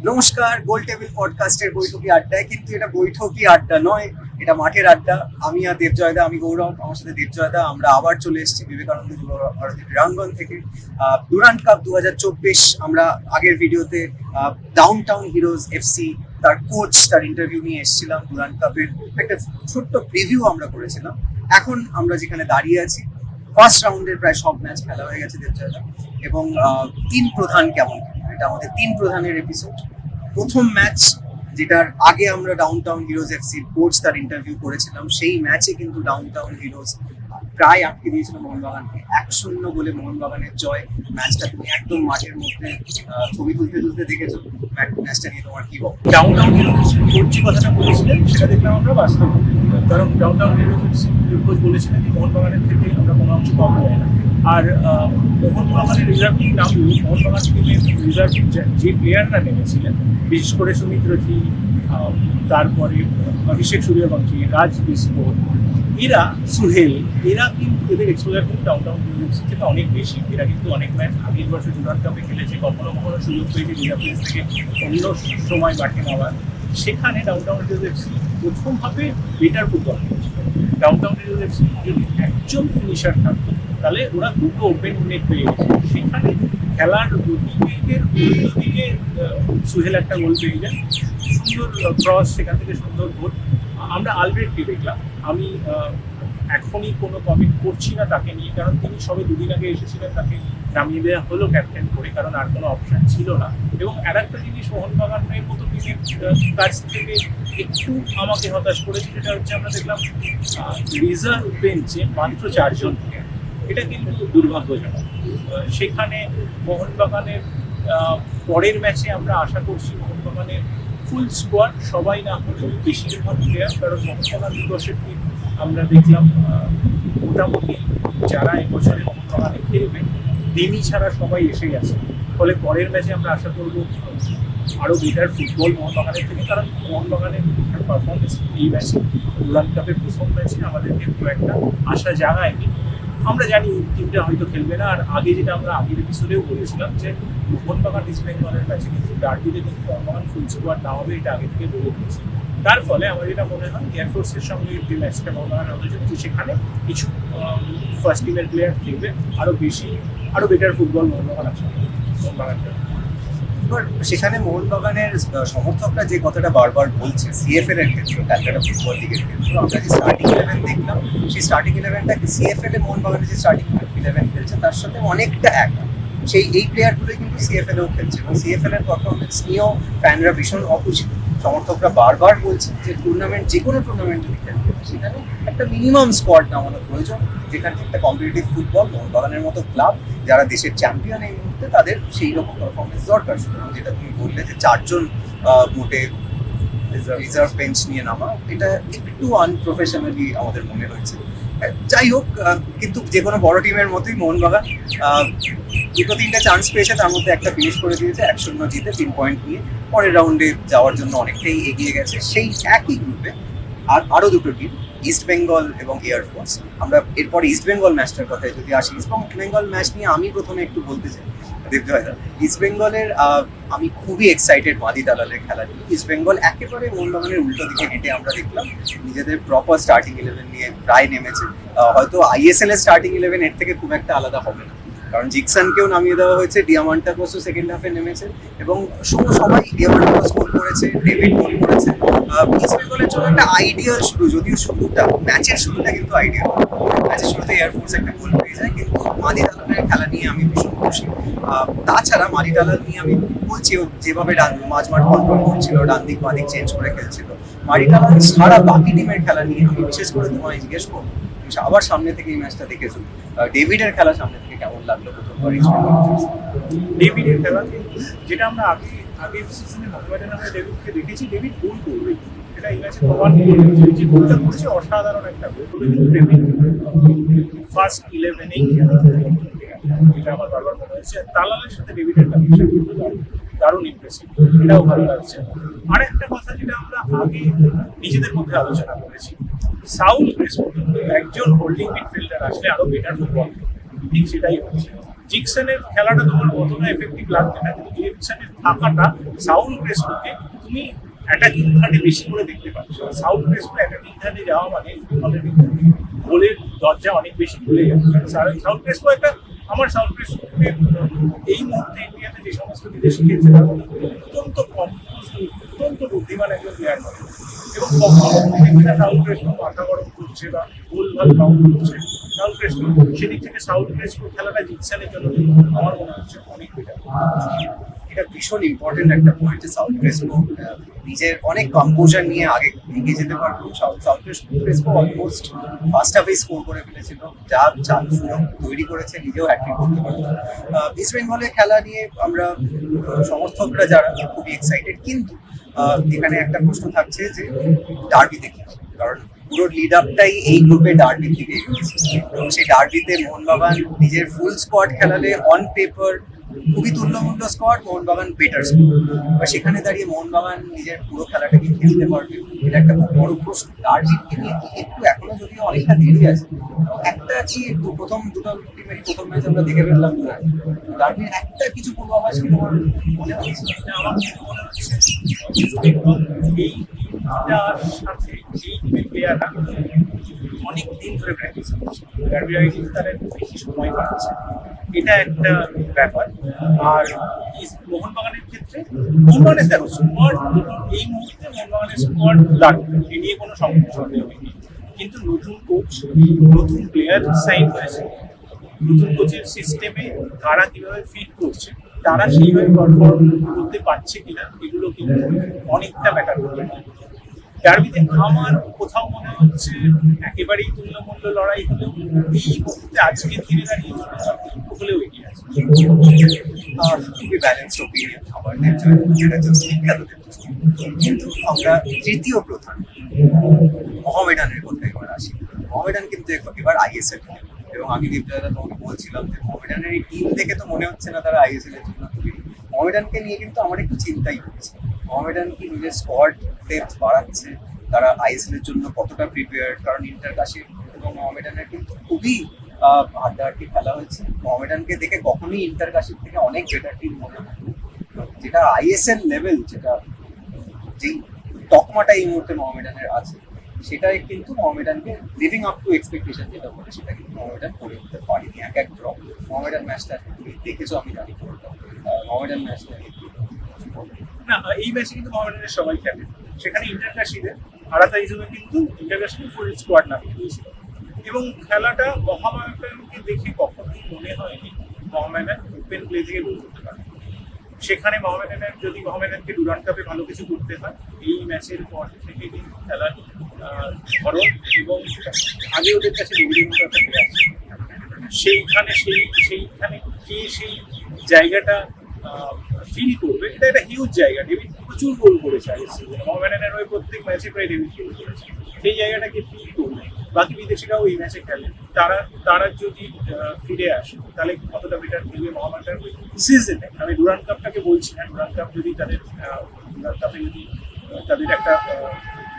নমস্কার, গোল টেবিল পডকাস্টের বৈঠকি আড্ডায়, কিন্তু এটা বৈঠকি আড্ডা নয়, এটা মাঠের আড্ডা। আমি আর দেবজয়দা, আমি গৌরব, আমার সাথে দেবজয়দা। আমরা আবার চলে এসেছি বিবেকানন্দ যুব ভারতী ক্রীড়াঙ্গন থেকে। ডুরান্ড কাপ 2024 আমরা আগের ভিডিওতে ডাউন টাউন হিরোজ এফসি তার কোচ, তার ইন্টারভিউ নিয়ে এসেছিলাম। ডুরান্ড কাপের একটা ছোট্ট প্রিভিউ আমরা করেছিলাম। এখন আমরা যেখানে দাঁড়িয়ে আছি, ফার্স্ট রাউন্ডের প্রায় সব ম্যাচ খেলা হয়ে গেছে দেবজয়দা, এবং তিন প্রধান কেমন, এটা আমাদের তিন প্রধানের এপিসোড। প্রথম ম্যাচ, যেটার আগে আমরা down town heroes FC coach তার ইন্টারভিউ করেছিলাম, সেই ম্যাচে কিন্তু ডাউন টাউন হিরোজ প্রায় আটকে দিয়েছিল মোহনবাগানকে। 1-0 গোলে মোহনবাগানের জয়। ম্যাচটা তুমি একদম মাঠের মধ্যে ছবি তুলতে তুলতে দেখেছো। ম্যাচটা নিয়ে তোমার কি বল? ডাউন টাউন হিরোজ কোচ যে কথাটা বলেছিলেন সেটা দেখলাম আমরা বাস্তব, কারণ ডাউন টাউন হিরোজ কোচ বলেছিলেন যে মোহনবাগানের থেকে আমরা কোনো অংশ কম হয় না। আর মোহনবাগানের রিজার্ভ টিম নামলেও মোহনবাগান টিমের রিজার্ভ যে প্লেয়াররা নেমেছিলেন, বিশেষ করে সুমিত্রথী, তারপরে অভিষেক সূর্যবংশী, রাজ বিস্ফোট, এরা সুহেল, এরা কিন্তু এদের এক্সপোজার কিন্তু ডাউন টাউন হিরোজ থেকে অনেক বেশি। এরা কিন্তু অনেক ম্যাচ আগের বছর ডুরান্ড কাপে খেলেছে, কখনো কখনো সুযোগ পেয়েছে জিরা প্লেস থেকে অন্য সময় মাঠে নেওয়ার। সেখানে ডাউন টাউন হিরোজ এফসি প্রথমভাবে বেটার ফুটবল খেলেছে। ডাউন টাউন হিরোজ এফসি যদি একজন ফিনিশার থাকতো তাহলে ওরা দুটো ওপেন নেট পেয়ে গেছে। সেখানে খেলার দিকের উল্টো দিকে সুহেল একটা গোল পেয়ে যায়, সুন্দর ক্রস, সেখান থেকে সুন্দর গোল। আমরা আলব্রেটকে দেখলাম। আমি এখনই কোনো কমেন্ট করছি না তাকে নিয়ে, কারণ তিনি সবে দুদিন আগে এসেছিলেন, তাকে নামিয়ে দেওয়া হলো ক্যাপ্টেন করে, কারণ আর কোনো অপশন ছিল না। এবং আর একটা জিনিস মোহনবাগানের মতো টিমের কাছ থেকে একটু আমাকে হতাশ করেছে, যেটা হচ্ছে আমরা দেখলাম রিজার্ভ বেঞ্চে মাত্র 4 জন প্লেয়ার। এটা কিন্তু দুর্ভাগ্যজনক। সেখানে মোহনবাগানের পরের ম্যাচে আমরা আশা করছি মোহনবাগানের ফুল স্কোয়াড, সবাই না হলেও বেশিরভাগ প্লেয়ার, কারণ মোহনবাগান দিবসের টিম আমরা দেখলাম মোটামুটি যারা এবছরে মোহনবাগানে খেলবে দিনই ছাড়া সবাই এসে গেছে। ফলে পরের ম্যাচে আমরা আশা করব আরও বেটার ফুটবল মোহনবাগানের থেকে, কারণ মোহনবাগানের পারফরমেন্স এই ম্যাচে, ডুরান্ড কাপের প্রথম ম্যাচে আমাদেরকে খুব একটা আশা জাগায়নি। আমরা জানি টিমটা হয়তো খেলবে না। আর আগে যেটা আমরা আগের এপিসোডেও বলেছিলাম যে মোহনবাগান ইস্ট বেঙ্গলের ম্যাচে কিন্তু ডার্বিতে কিন্তু মোহনবাগান ফুল স্কোয়াড না হবে, এটা আগে থেকে বলে দিয়েছি। তার ফলে আমার যেটা মনে হয় এয়ারফোর্সের সঙ্গে যে ম্যাচটা মোহনবাগান হতে চলেছে, সেখানে কিছু ফার্স্ট টিমের প্লেয়ার খেলবে, আরও বেশি, আরও বেটার ফুটবল মোহনবাগান আছে মোহনবাগান। এবার সেখানে মোহনবাগানের সমর্থকরা যে কথাটা বারবার বলছে সিএফএল এর ক্ষেত্রে, ক্যালকাটা ফুটবল লিগের ক্ষেত্রে, আমরা যে স্টার্টিং 11 দেখলাম, সেই স্টার্টিং 11টাকে সিএফএল এ মোহনবাগানের যে স্টার্টিং 11 খেলছে তার সাথে অনেকটা এক। এই প্লেয়ারগুলোই কিন্তু সিএফএল এও খেলছে, এবং সিএফএল এর পারফরমেন্স নিয়েও ফ্যানরা ভীষণ অখুশি। সমর্থকরা বারবার বলছে যে টুর্নামেন্ট, যে কোনো টুর্নামেন্ট যদি খেলতে হয় সেখানে একটা মিনিমাম স্কোয়াড নামানো প্রয়োজন, যেখানে একটা কম্পিটিটিভ ফুটবল, মোহনবাগানের মতো ক্লাব যারা দেশের চ্যাম্পিয়ন এই মুহূর্তে, তাদের সেই রকম পারফরমেন্স দরকার। সুতরাং যেটা তুমি বললে যে 4 জন মোটে রিজার্ভ বেঞ্চ নিয়ে নামা, এটা একটু আনপ্রফেশনালি আমাদের মনে হয়েছে। যাই হোক, কিন্তু যে কোনো বড় টিমের মতোই মোহনবাগান 2-3টা চান্স পেয়েছে, তার মধ্যে একটা ফিনিশ করে দিয়েছে 1-0 জিতে 3 পয়েন্ট নিয়ে পরের রাউন্ডে যাওয়ার জন্য অনেকটাই এগিয়ে গেছে। সেই একই গ্রুপে আরও দুটো টিম, ইস্ট বেঙ্গল এবং এয়ারফোর্স। আমরা এরপর ইস্ট বেঙ্গল ম্যাচটার কথায় যদি আসি, ইস্ট বেঙ্গল ম্যাচ নিয়ে আমি প্রথমে একটু বলতে চাই দেবজয়দা। ইস্ট বেঙ্গলের আমি খুবই এক্সাইটেড মাদি দালালের খেলা নিয়ে। ইস্ট বেঙ্গল একেবারে মোহনবাগানের উল্টো দিকে হেঁটে আমরা দেখলাম নিজেদের প্রপার স্টার্টিং 11 নিয়ে প্রায় নেমেছে। হয়তো আইএসএল এর স্টার্টিং 11 এর থেকে খুব একটা আলাদা হবে না, কারণ জিকসনকেও নামিয়ে দেওয়া হয়েছে, ডিয়ামান্টাকোসও সেকেন্ড হাফে নেমেছে, এবং সবাই ডিয়ামান্টাকোস গোল করেছে, ডেভিড গোল করেছে। ইস্ট বেঙ্গলের জন্য একটা আইডিয়াল শুরু, যদিও ম্যাচের শুরুটা কিন্তু আইডিয়াল। ম্যাচের শুরুতে এয়ারফোর্স একটা গোল পেয়ে যায়, কিন্তু মাদি দালালের খেলা নিয়ে আমি ভীষণ খুশি। তাছাড়া মাদি দালাল নিয়ে আমি বলছি, যেভাবে মাঝমাঠ কন্ট্রোল করছিল, ডান দিক বাঁ দিক চেঞ্জ করে খেলছিল, মাদি দালাল সারা বাকি টিমের খেলা নিয়ে আমি বিশেষ করে তোমায় জিজ্ঞেস করবো, আবার সামনে থেকে এই ম্যাচটা দেখেছো, ডেভিডের খেলা সামনে থেকে কেমন লাগলো প্রথমবার? ডেভিডের খেলা, যেটা আমরা আগের সিজনে মোহামেডান আমরা ডেভিডকে দেখেছি, ডেভিড গোল করবে, এটা এই ম্যাচে প্রমাণ করে। যে গোলটা করেছে অসাধারণ একটা গোল, কিন্তু ডেভিড ফার্স্ট 11-এই খেলা, এটা আমার বারবার মনে হয়েছে। তালালের সাথে ডেভিডের কানেকশন কিন্তু দারুণ ইমপ্রেসিভ, এটাও ভালো লাগছে। আরেকটা কথা যেটা আমরা আগে নিজেদের মধ্যে আলোচনা করেছি, সাউথ ওয়েস্ট একজন হোল্ডিং মিডফিল্ডার আসলে আরো বেটার ফুটবল, ঠিক সেটাই হচ্ছে। জিকসনের খেলাটা তোমার অতটা এফেক্টিভ লাগবে না, কিন্তু জিকসনের থাকাটা সাউন্ড ক্রেসপোকে তুমি অ্যাটাকিং থার্ডে বেশি করে দেখতে পাচ্ছ। সাউন্ড ক্রেসপো অ্যাটাকিং থার্ডে যাওয়া মানে অলরেডি গোলের দরজা অনেক বেশি খুলে যাবে। সাউন্ড ক্রেসপো একটা, আমার সাউন্ড ক্রেসপোকে এই মুহূর্তে ইন্ডিয়াতে যে সমস্ত বিদেশি খেলছে তার মধ্যে অত্যন্ত কম্পোজ, অত্যন্ত বুদ্ধিমান একজন প্লেয়ার নয়। এবং কখনো সাউন্ড ক্রেসপো মাথা গরম করছে বা ভুলভাল কাউন্ট করছে, সাউথ ক্রেসপো সেদিক থেকে সাউথ ক্রেসপো খেলাটা জিতসানের জন্য আমার মনে হচ্ছে অনেক বেটার। এটা ভীষণ ইম্পর্টেন্ট একটা পয়েন্ট। সাউথ ক্রেসপো নিজের অনেক কম্পোজার নিয়ে আগে এগিয়ে যেতে পারতো। সাউথ ক্রেসপো অলমোস্ট ফার্স্ট হাফেই স্কোর করে ফেলেছিল, যা সুযোগ তৈরি করেছে, নিজেও হ্যাট্রিক করতে পারতো। ইস্ট বেঙ্গলের খেলা নিয়ে আমরা সমর্থকরা যারা খুবই এক্সাইটেড, কিন্তু এখানে একটা প্রশ্ন থাকছে যে ডার্বিতে কি হবে, কারণ পুরো লিড আপটাই এই গ্রুপে ডার্বির দিকে এগিয়েছে এবং সেই ডার্বিতে মোহনবাগান নিজের ফুল স্কোয়াড খেলালে অন পেপার খুবই তুল্যমূল্য স্কোয়াড, মোহনবাগান বেটার স্কোয়াড। এবার সেখানে দাঁড়িয়ে মোহনবাগান নিজের পুরো খেলাটাকে খেলতে পারবে, এটা একটা খুব বড় প্রশ্ন। ডার্বিকে নিয়ে একটু এখনো যদিও অনেকটা দেরি আছে, একটা কি প্রথম দুটো টিমেরই প্রথম ম্যাচ আমরা দেখে ফেললাম না, ডার্বির একটা কিছু পূর্বাভাস কি তোমার মনে হচ্ছে? আমার মনে হচ্ছে ইস্ট বেঙ্গল এই টিমটার সাথে এই টিমের প্লেয়াররা অনেক দিন ধরে প্র্যাকটিস করছে, ডার্বি রাইডিং তারা বেশি সময় পাচ্ছে, এটা একটা ব্যাপার। আর মোহনবাগানের ক্ষেত্রে মোহনবাগানের দেখো স্কোয়াড এই মুহূর্তে মোহনবাগানের স্কোয়াড দারুণ, এ নিয়ে কোনো সন্দেহ নেই, কিন্তু নতুন কোচ, নতুন প্লেয়ার সাইন হয়েছে, নতুন কোচের সিস্টেমে তারা কিভাবে ফিট করছে, তারা সেইভাবে পারফর্ম করতে পারছে কিনা, এগুলো কিন্তু অনেকটা ব্যাপার করবে। ডার্বিতে আমার কোথাও মনে হচ্ছে একেবারেই তুল্যমূল্য লড়াই হলেও এই মুহূর্তে আজকে ধীরে দাঁড়িয়ে হলেও এগিয়ে আছে। খুবই ব্যালেন্সড ওপিনিয়ন আমাদের জন্য, যেটা জন্য বিখ্যাত। কিন্তু আমরা তৃতীয় প্রধান মোহামেডানের কথা এবার আসি। মোহামেডান কিন্তু এবার আইএসএল, এবং আমি দীপজয়দা তোমাকে বলছিলাম যে মোহামেডানের এই টিম দেখে তো মনে হচ্ছে না তারা আইএসএল এর জন্য তৈরি। মোহামেডানকে নিয়ে কিন্তু আমার একটু চিন্তাই হচ্ছে, মোহামেডান কি নিজের স্কোয়াড ডেপথ বাড়াচ্ছে, তারা আইএসএল এর জন্য কতটা প্রিপেয়ার, কারণ ইন্টার কাশির এবং মোহামেডানের কিন্তু খুবই হাড্ডাহাড্ডি খেলা হয়েছে। মোহামেডানকে দেখে কখনোই ইন্টার কাশির থেকে অনেক বেটার টিম মনে হয়, যেটা আইএসএল লেভেল, যেটা যেই তকমাটা এই মুহূর্তে মোহামেডানের আছে, সেটাই কিন্তু মোহামেডানকে লিভিং আপ টু এক্সপেকটেশন যেটা বলে, সেটা কিন্তু মোহামেডান করে উঠতে পারেনি। এক ড্রপ মোহামেডান ম্যাচটা দেখেছো, আমি জানি মোহামেডান ম্যাচটা না, এই ম্যাচে কিন্তু মোহামেডানের সবাই খেলে, সেখানে ইন্টারকাশিদের আলাদা হিসেবে কিন্তু ইন্টারকাশিদের ফুল স্কোয়াড নামিয়ে দিয়েছিল, এবং খেলাটা মোহামেডানকে দেখে কখনোই মনে হয়নি মোহামেডান ওপেন প্লে থেকে গোল করতে পারে। সেখানে মোহামেডানকে ডুরান্ড কাপে ভালো কিছু করতে হয়, এই ম্যাচের পর থেকে কিন্তু খেলার ধরন এবং আগে ওদের কাছে ডেভিডের মতো একটা প্লেয়ার আছে, সেইখানে কে সেই জায়গাটা ফিল করবে, এটা একটা হিউজ জায়গা। ডেভিড প্রচুর গোল করেছে আগের সিজনে, মোহামেডানের হয়ে প্রত্যেক ম্যাচে প্রায় ডেভিড গোল করেছে, সেই জায়গাটাকে ফিল করবে। বাকি বিদেশিরাও এই ম্যাচে খেলে, তারা যদি ফিরে আসে তাহলে কতটা বেটার খেলবে মোহামেডান সিজনে। আমি ডুরান্ড কাপটাকে বলছি না, ডুরান্ড কাপ যদি ডুরান্ড কাপে যদি তাদের একটা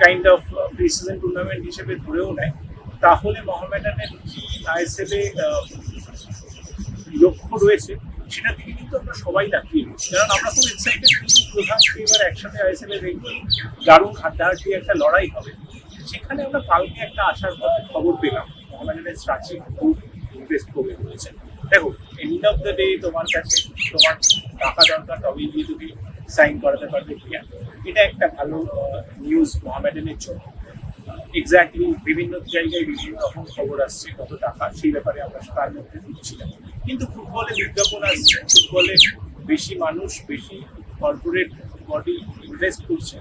kind of pre season tournament হিসেবে ধরেও নেয়, তাহলে মোহামেডানের কি আইএসএল এ লক্ষ্য রয়েছে সেটার দিকে কিন্তু আমরা সবাই তাকিয়ে রয়েছি, কারণ আমরা খুব এক্সাইটেড কিন্তু প্রধানকে এবার একসাথে আইএসএল এ দেখবো, দারুণ হাড্ডাহাড্ডি একটা লড়াই হবে। সেখানে আমরা কালকে একটা আশার খবর পেলাম, মোহামেডানের স্ট্রাকচার খুব ইনভেস্ট করে রয়েছে। দেখো, এন্ড অফ দ্য ডে তোমার কাছে তোমার টাকা দরকার, তবেই গিয়ে তুমি সাইন করাতে পারবে কিনা, এটা একটা ভালো নিউজ মোহামেডানের জন্য। এক্স্যাক্টলি বিভিন্ন জায়গায় বিভিন্ন রকম খবর আসছে, কত টাকা, সেই ব্যাপারে আমরা তার মধ্যে ঢুকছিলাম, কিন্তু ফুটবলে বিজ্ঞাপন আসছে, ফুটবলে বেশি মানুষ, বেশি কর্পোরেট বডি ইনভেস্ট করছে,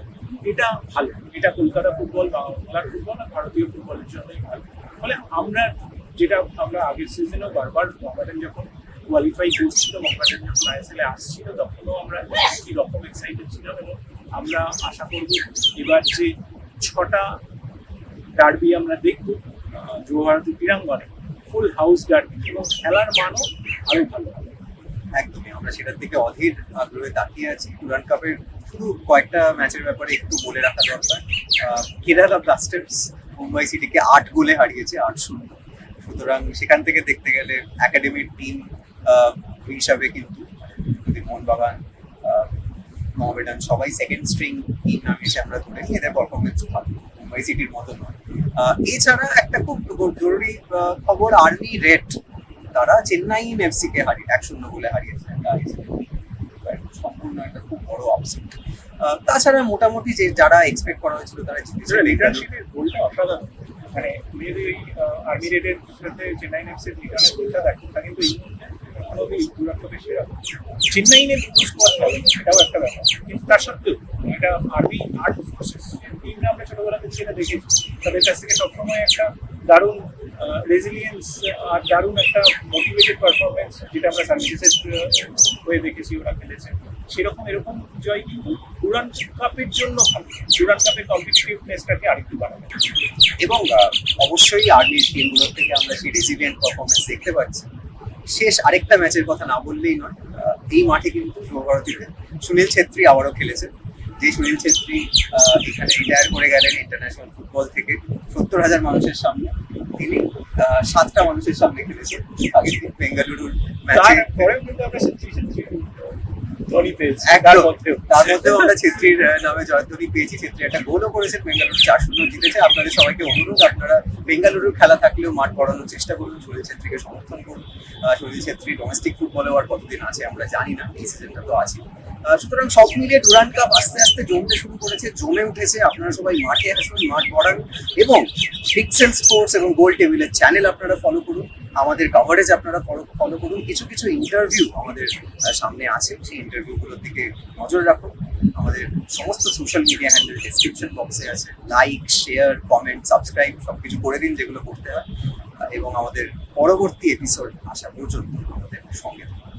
এটা ভালো, এটা কলকাতা ফুটবল, বাংলার ফুটবল আর ভারতীয় ফুটবলের জন্যই ভালো। ফলে আমরা আগের সিজনেও বারবার মোহামেডান যখন কোয়ালিফাই করছিল, মোহামেডান যখন আইএসএল এ আসছিল, তখনও আমরা একই রকম এক্সাইটেড ছিলাম, এবং আমরা আশা করব এবার যে 6টা ডার্বি আমরা দেখব যুবভারতী ক্রীড়াঙ্গনে, ফুল হাউস ডার্বি, এবং খেলার মানও আরো ভালো হবে। একদমই, আমরা সেটার দিকে অধীর আগ্রহে তাকিয়ে আছি। ডুরান্ড কাপের শুধু কয়েকটা ম্যাচের ব্যাপারে একটু বলে রাখা দরকার। কেরালা ব্লাস্টার্স মুম্বাই সিটিকে 8 গোলে হারিয়েছে, 8-0। সুতরাং সেখান থেকে দেখতে গেলে একাডেমির টিম হিসাবে কিন্তু যদি মোহনবাগান মোহামেডান সবাই সেকেন্ড স্ট্রিং টিম নামিয়েছে আমরা ধরে নিই, এদের পারফরমেন্স ভালো, মুম্বাই সিটির মতো নয়। এছাড়া একটা খুব জরুরি খবর, আর্মি রেড তারা চেন্নাই এফসি কে 1-0 গোলে হারিয়েছে। সম্পূর্ণ একটা খুব বড় আপসেট। তাছাড়া মোটামুটি যে যারা এক্সপেক্ট করা হয়েছিল তারা জিতেছে। লিডারশিপের গোলটা অসাধারণ, মানে তুমি যদি ওই আর্মি রেডের সাথে চেন্নাই এফসির লিডারের গোলটা দেখো, তা কিন্তু এই এখনো দুরাত্মকের সেরা। চেন্নাইনের স্কোয়াড হবে সেটাও একটা ব্যাপার, কিন্তু তার সত্ত্বেও এটা আর্মি আর্ট ফোর্সেস টিমরা আমরা ছোটবেলা থেকে সেটা দেখেছি, তাদের কাছ থেকে সবসময় একটা দারুণ রেজিলিয়েন্স আর দারুণ একটা মোটিভেটেড পারফরমেন্স, যেটা আমরা সার্ভিসেসের হয়ে দেখেছি ওরা খেলেছে। সেরকম এরকম জয় কিন্তু ডুরান্ড কাপের জন্য ভালো, ডুরান্ড কাপের কম্পিটিটিভনেসটাকে আরেকটু বাড়াবে। এবং অবশ্যই আর্মির টিমগুলোর থেকে আমরা সেই রেজিলিয়েন্ট পারফরমেন্স দেখতে পাচ্ছি। শেষ আরেকটা ম্যাচের কথা না বললেই নয়, এই মাঠে কিন্তু যুবভারতীতে সুনীল ছেত্রী আবারও খেলেছেন। যে সুনীল ছেত্রী এখানে রিটায়ার করে গেলেন ইন্টারন্যাশনাল ফুটবল থেকে 70,000 মানুষের সামনে, তিনি 7টা মানুষের সামনে খেলেছেন আগের দিন বেঙ্গালুরুর ম্যাচে। তারপরেও কিন্তু আমরা ধোনি পেয়েছি, তার মধ্যেও আমরা ছেত্রীর নামে জয়ধ্বনি পেয়েছি। ছেত্রী একটা গোলও করেছেন, বেঙ্গালুরু 4-0 জিতেছে। আপনাদের সবাইকে অনুরোধ, আপনারা বেঙ্গালুরুর খেলা থাকলেও মাঠ বাড়ানোর চেষ্টা করুন, সুনীল ছেত্রীকে সমর্থন করুন। সুনীল ছেত্রী ডোমেস্টিক ফুটবলে আর কতদিন আছে আমরা জানি না, এই সিজনটা তো আছে। সুতরাং সব মিলিয়ে ডুরান্ড কাপ আস্তে আস্তে জমতে শুরু করেছে, জমে উঠেছে। আপনারা সবাই মাঠে আসুন, মাঠ বাড়ান এবং পিক্সেল স্পোর্টস এবং গোল টেবিলের চ্যানেল আপনারা ফলো করুন, আমাদের কভারেজ আপনারা ফলো করুন। কিছু কিছু ইন্টারভিউ আমাদের সামনে আছে, সেই ইন্টারভিউগুলোর দিকে নজর রাখুন। আমাদের সমস্ত সোশ্যাল মিডিয়া হ্যান্ডেল ডেসক্রিপশন বক্সে আছে, লাইক, শেয়ার, কমেন্ট, সাবস্ক্রাইব সবকিছু করে দিন যেগুলো করতে হয়। এবং আমাদের পরবর্তী এপিসোড আসা পর্যন্ত আমাদের সঙ্গে থাকুন।